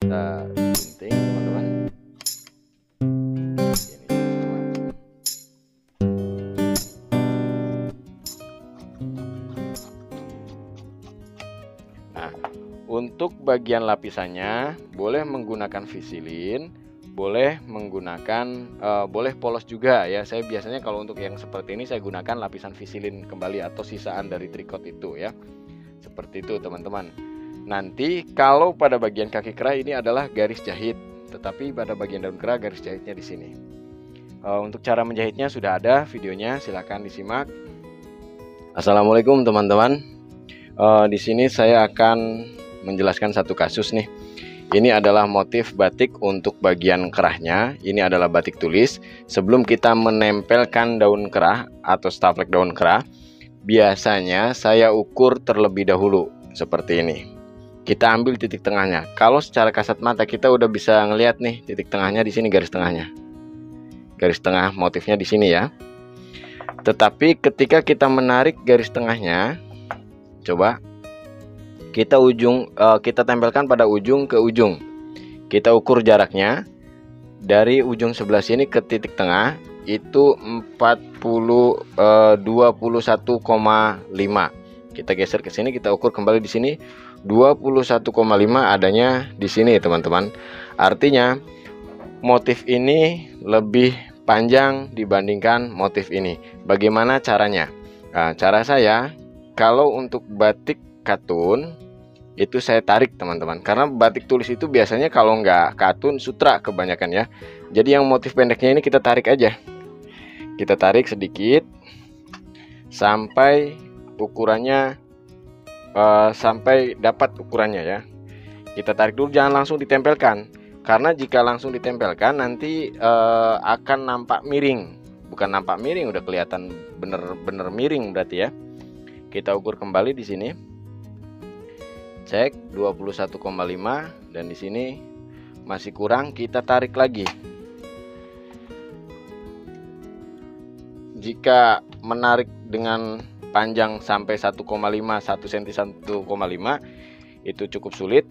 Kita gunting teman-teman. Nah, untuk bagian lapisannya boleh menggunakan visilin, boleh menggunakan boleh polos juga ya. Saya biasanya kalau untuk yang seperti ini saya gunakan lapisan visilin kembali atau sisaan dari tricot itu ya. Seperti itu teman-teman. Nanti kalau pada bagian kaki kera ini adalah garis jahit, tetapi pada bagian daun kera garis jahitnya di sini. Untuk cara menjahitnya sudah ada videonya, silahkan disimak. Assalamualaikum teman-teman. Di sini saya akan menjelaskan satu kasus nih. Ini adalah motif batik untuk bagian kerahnya. Ini adalah batik tulis. Sebelum kita menempelkan daun kerah atau staplek daun kerah, biasanya saya ukur terlebih dahulu seperti ini. Kita ambil titik tengahnya. Kalau secara kasat mata kita udah bisa ngelihat nih titik tengahnya di sini, garis tengahnya. Garis tengah motifnya di sini ya. Tetapi ketika kita menarik garis tengahnya, coba kita tempelkan pada ujung ke ujung. Kita ukur jaraknya dari ujung sebelah sini ke titik tengah itu 21,5. Kita geser ke sini, kita ukur kembali di sini 21,5 adanya di sini teman-teman. Artinya motif ini lebih panjang dibandingkan motif ini. Bagaimana caranya? Nah, cara saya kalau untuk batik katun itu saya tarik teman-teman, karena batik tulis itu biasanya kalau nggak katun sutra kebanyakan ya. Jadi yang motif pendeknya ini kita tarik aja, kita tarik sedikit sampai ukurannya sampai dapat ukurannya ya. Kita tarik dulu, jangan langsung ditempelkan, karena jika langsung ditempelkan nanti akan nampak miring. Bukan nampak miring, udah kelihatan bener-bener miring berarti ya. Kita ukur kembali di sini, cek 21,5, dan di sini masih kurang, kita tarik lagi. Jika menarik dengan panjang sampai 1,5, 1 cm 1,5 itu cukup sulit.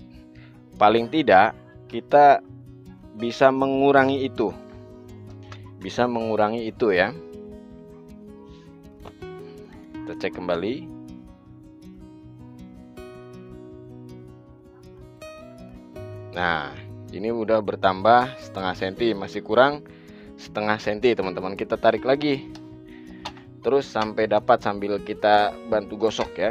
Paling tidak kita bisa mengurangi itu. Bisa mengurangi itu ya. Kita cek kembali. Nah, ini udah bertambah setengah senti, masih kurang setengah senti teman-teman. Kita tarik lagi terus sampai dapat, sambil kita bantu gosok ya.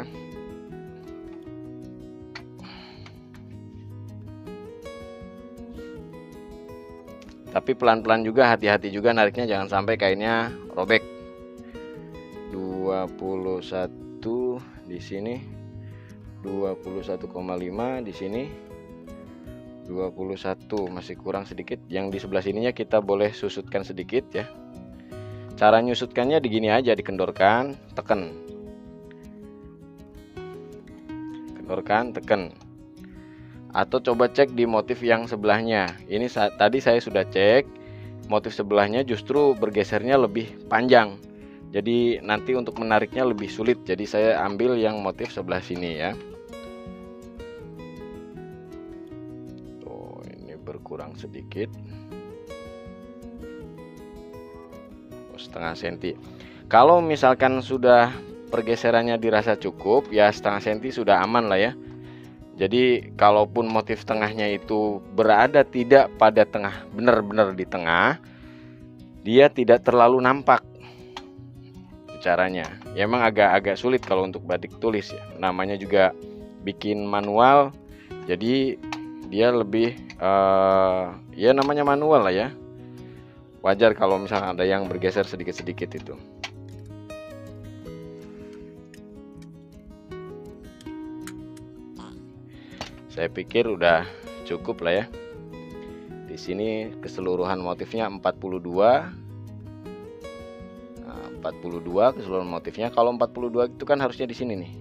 Tapi pelan-pelan juga, hati-hati juga nariknya, jangan sampai kainnya robek. 21 di sini, 21,5 di sini, 21, masih kurang sedikit. Yang di sebelah sininya kita boleh susutkan sedikit ya. Cara nyusutkannya digini aja, dikendorkan, tekan, kendorkan, tekan. Atau coba cek di motif yang sebelahnya. Ini tadi saya sudah cek, motif sebelahnya justru bergesernya lebih panjang. Jadi nanti untuk menariknya lebih sulit. Jadi saya ambil yang motif sebelah sini ya. Tuh, ini berkurang sedikit. Setengah senti. Kalau misalkan sudah pergeserannya dirasa cukup, ya setengah senti sudah aman lah ya. Jadi kalaupun motif tengahnya itu berada tidak pada tengah, benar-benar di tengah, dia tidak terlalu nampak. Caranya ya emang agak sulit kalau untuk batik tulis ya. Namanya juga bikin manual, jadi dia lebih ya namanya manual lah ya. Wajar kalau misalnya ada yang bergeser sedikit-sedikit itu. Saya pikir udah cukup lah ya. Di sini keseluruhan motifnya 42. Nah, 42 keseluruhan motifnya. Kalau 42 itu kan harusnya di sini nih.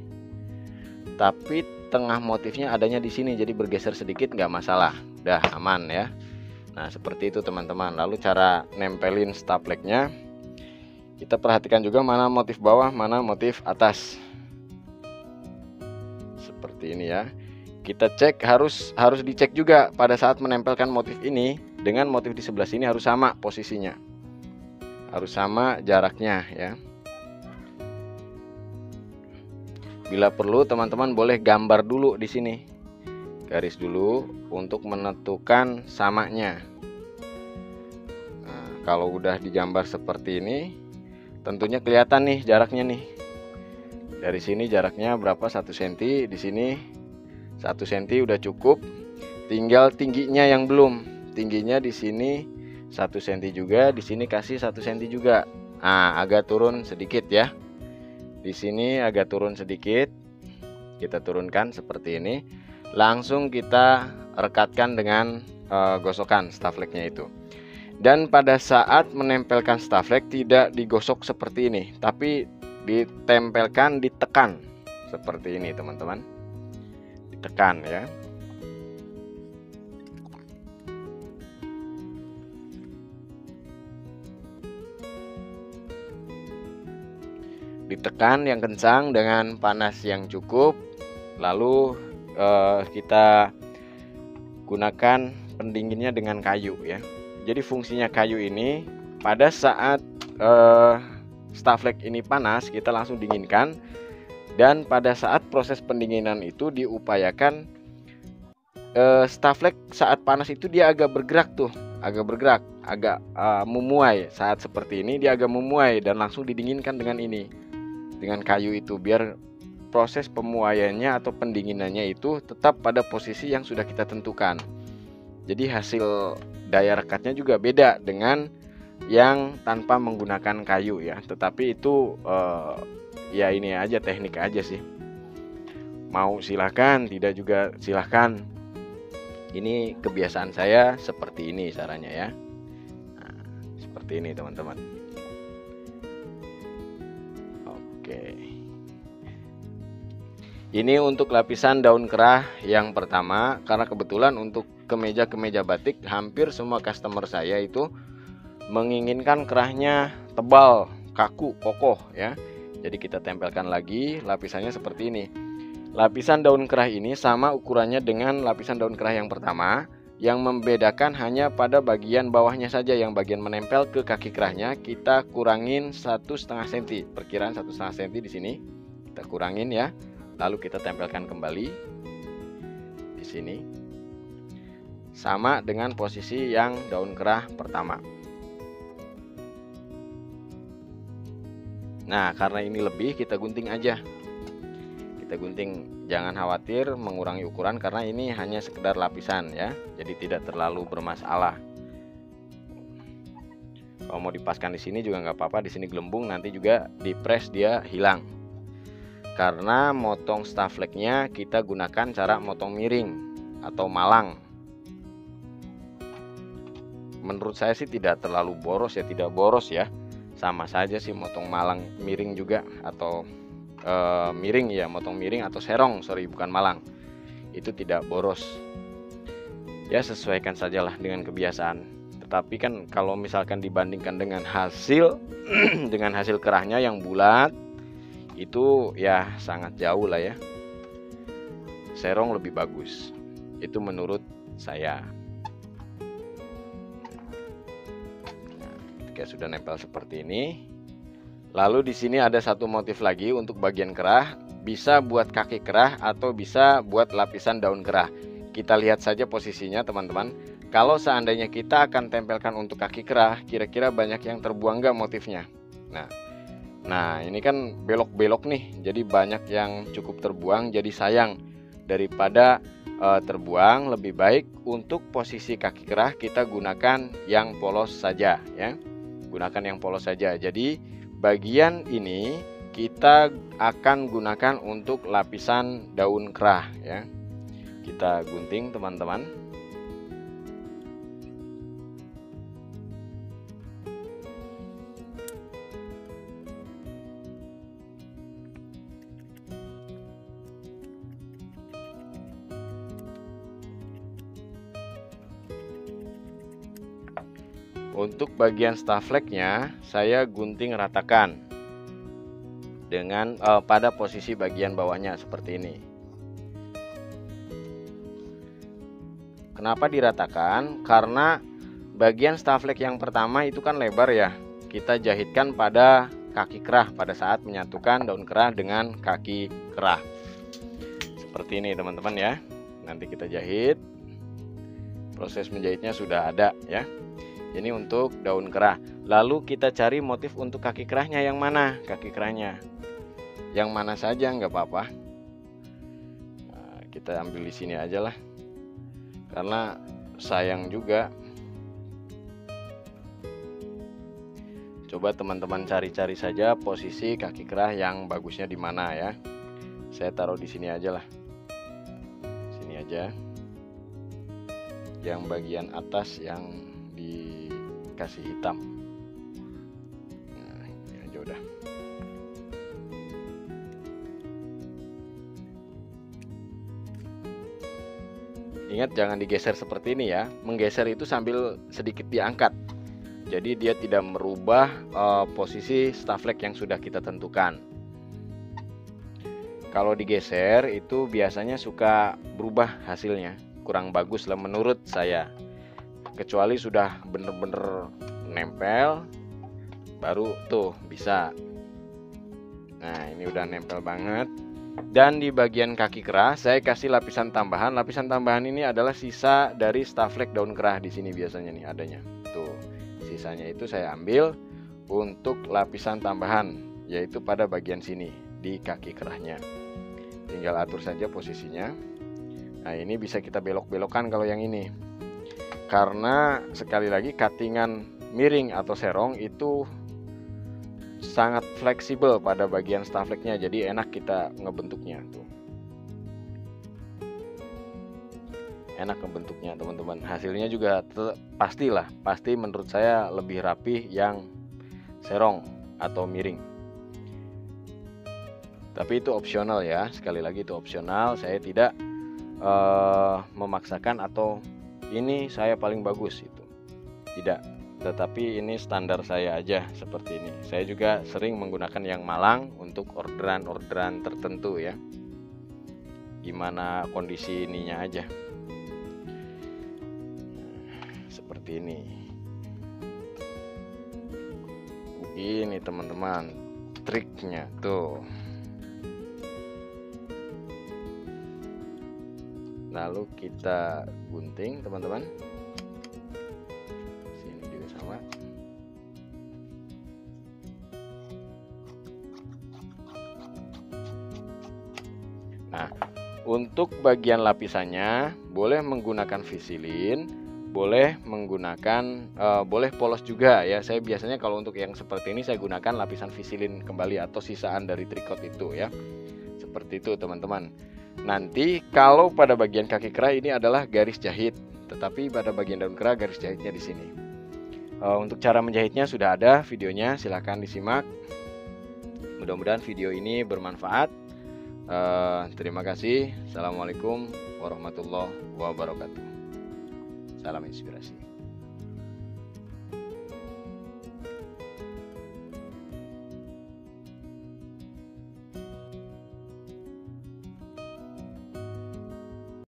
Tapi tengah motifnya adanya di sini, jadi bergeser sedikit nggak masalah. Udah aman ya. Nah, seperti itu teman-teman. Lalu cara nempelin stapleknya, kita perhatikan juga mana motif bawah, mana motif atas. Seperti ini ya. kita cek, harus dicek juga pada saat menempelkan motif ini dengan motif di sebelah sini harus sama posisinya, harus sama jaraknya ya. Bila perlu teman-teman boleh gambar dulu di sini, garis dulu untuk menentukan samanya. Nah, kalau udah digambar seperti ini tentunya kelihatan nih jaraknya nih. Dari sini jaraknya berapa, 1 cm, di sini 1 cm udah cukup. Tinggal tingginya yang belum. Tingginya di sini 1 cm juga, di sini kasih 1 cm juga. Nah, agak turun sedikit ya. Di sini agak turun sedikit. Kita turunkan seperti ini. Langsung kita rekatkan dengan gosokan stafleknya itu. Dan pada saat menempelkan staflek tidak digosok seperti ini, tapi ditempelkan, ditekan seperti ini teman-teman, ditekan ya. Ditekan yang kencang dengan panas yang cukup, lalu kita gunakan pendinginnya dengan kayu ya. Jadi fungsinya kayu ini pada saat staflek ini panas kita langsung dinginkan, dan pada saat proses pendinginan itu diupayakan staflek saat panas itu dia agak bergerak tuh, agak memuai. Saat seperti ini dia agak memuai dan langsung didinginkan dengan ini, dengan kayu itu, biar proses pemuaiannya atau pendinginannya itu tetap pada posisi yang sudah kita tentukan. Jadi hasil daya rekatnya juga beda dengan yang tanpa menggunakan kayu ya. Tetapi itu ya ini aja teknik aja sih. Mau silahkan, tidak juga silahkan. Ini kebiasaan saya seperti ini caranya ya. Nah, seperti ini teman-teman. Oke. Ini untuk lapisan daun kerah yang pertama, karena kebetulan untuk kemeja-kemeja batik hampir semua customer saya itu menginginkan kerahnya tebal, kaku, kokoh ya. Jadi kita tempelkan lagi lapisannya seperti ini. Lapisan daun kerah ini sama ukurannya dengan lapisan daun kerah yang pertama. Yang membedakan hanya pada bagian bawahnya saja, yang bagian menempel ke kaki kerahnya kita kurangin 1,5 cm, perkiraan 1,5 cm di sini kita kurangin ya. Lalu kita tempelkan kembali di sini, sama dengan posisi yang daun kerah pertama. Nah, karena ini lebih kita gunting aja. Kita gunting, jangan khawatir mengurangi ukuran karena ini hanya sekedar lapisan ya. Jadi tidak terlalu bermasalah. Kalau mau dipaskan di sini juga nggak apa-apa, di sini gelembung, nanti juga dipres dia hilang. Karena motong stafleknya kita gunakan cara motong miring atau malang. Menurut saya sih tidak terlalu boros ya, tidak boros ya. Sama saja sih motong malang, miring juga, atau miring ya, motong miring atau serong, sorry bukan malang. Itu tidak boros. Ya sesuaikan sajalah dengan kebiasaan. Tetapi kan kalau misalkan dibandingkan dengan hasil dengan hasil kerahnya yang bulat, itu ya sangat jauh lah ya. Serong lebih bagus. Itu menurut saya. Nah, ketika sudah nempel seperti ini, lalu di sini ada satu motif lagi untuk bagian kerah, bisa buat kaki kerah atau bisa buat lapisan daun kerah. Kita lihat saja posisinya teman-teman. Kalau seandainya kita akan tempelkan untuk kaki kerah, kira-kira banyak yang terbuang nggak motifnya? Nah ini kan belok-belok nih, jadi banyak yang cukup terbuang, jadi sayang. Daripada terbuang, lebih baik untuk posisi kaki kerah kita gunakan yang polos saja ya. Gunakan yang polos saja. Jadi bagian ini kita akan gunakan untuk lapisan daun kerah ya. Kita gunting teman-teman. Untuk bagian stafleknya saya gunting ratakan dengan pada posisi bagian bawahnya seperti ini. Kenapa diratakan? Karena bagian staflek yang pertama itu kan lebar ya. Kita jahitkan pada kaki kerah pada saat menyatukan daun kerah dengan kaki kerah. Seperti ini teman-teman ya. Nanti kita jahit. Proses menjahitnya sudah ada ya. Ini untuk daun kerah. Lalu kita cari motif untuk kaki kerahnya yang mana? Kaki kerahnya yang mana saja nggak apa-apa. Nah, kita ambil di sini aja lah. Karena sayang juga. Coba teman-teman cari-cari saja posisi kaki kerah yang bagusnya di mana ya. Saya taruh di sini aja lah. Sini aja. Yang bagian atas yang dikasih hitam. Nah, ini aja udah. Ingat jangan digeser seperti ini ya. Menggeser itu sambil sedikit diangkat. Jadi dia tidak merubah posisi staflek yang sudah kita tentukan. Kalau digeser itu biasanya suka berubah hasilnya. Kurang bagus lah menurut saya. Kecuali sudah bener-bener nempel, baru tuh bisa. Nah ini udah nempel banget. Dan di bagian kaki kerah saya kasih lapisan tambahan. Lapisan tambahan ini adalah sisa dari staflek daun kerah di sini biasanya nih adanya. Tuh, sisanya itu saya ambil untuk lapisan tambahan, yaitu pada bagian sini di kaki kerahnya. Tinggal atur saja posisinya. Nah, ini bisa kita belok-belokkan kalau yang ini. Karena sekali lagi cuttingan miring atau serong itu sangat fleksibel pada bagian stafleknya, jadi enak kita ngebentuknya tuh. Enak ngebentuknya teman-teman. Hasilnya juga pasti menurut saya lebih rapih yang serong atau miring. Tapi itu opsional ya. Sekali lagi itu opsional. Saya tidak memaksakan atau ini saya paling bagus itu. Tidak. Tetapi ini standar saya aja seperti ini. Saya juga sering menggunakan yang malang untuk orderan-orderan tertentu ya. Gimana kondisi ininya aja. Seperti ini. Ini teman-teman triknya tuh. Lalu kita gunting teman-teman. Nah, untuk bagian lapisannya boleh menggunakan visilin, boleh menggunakan boleh polos juga ya. Saya biasanya kalau untuk yang seperti ini saya gunakan lapisan visilin kembali atau sisaan dari tricot itu ya. Seperti itu teman-teman. Nanti kalau pada bagian kaki kerah ini adalah garis jahit, tetapi pada bagian daun kerah garis jahitnya di sini. Untuk cara menjahitnya sudah ada videonya, silahkan disimak. Mudah-mudahan video ini bermanfaat. Terima kasih. Assalamualaikum warahmatullahi wabarakatuh. Salam inspirasi.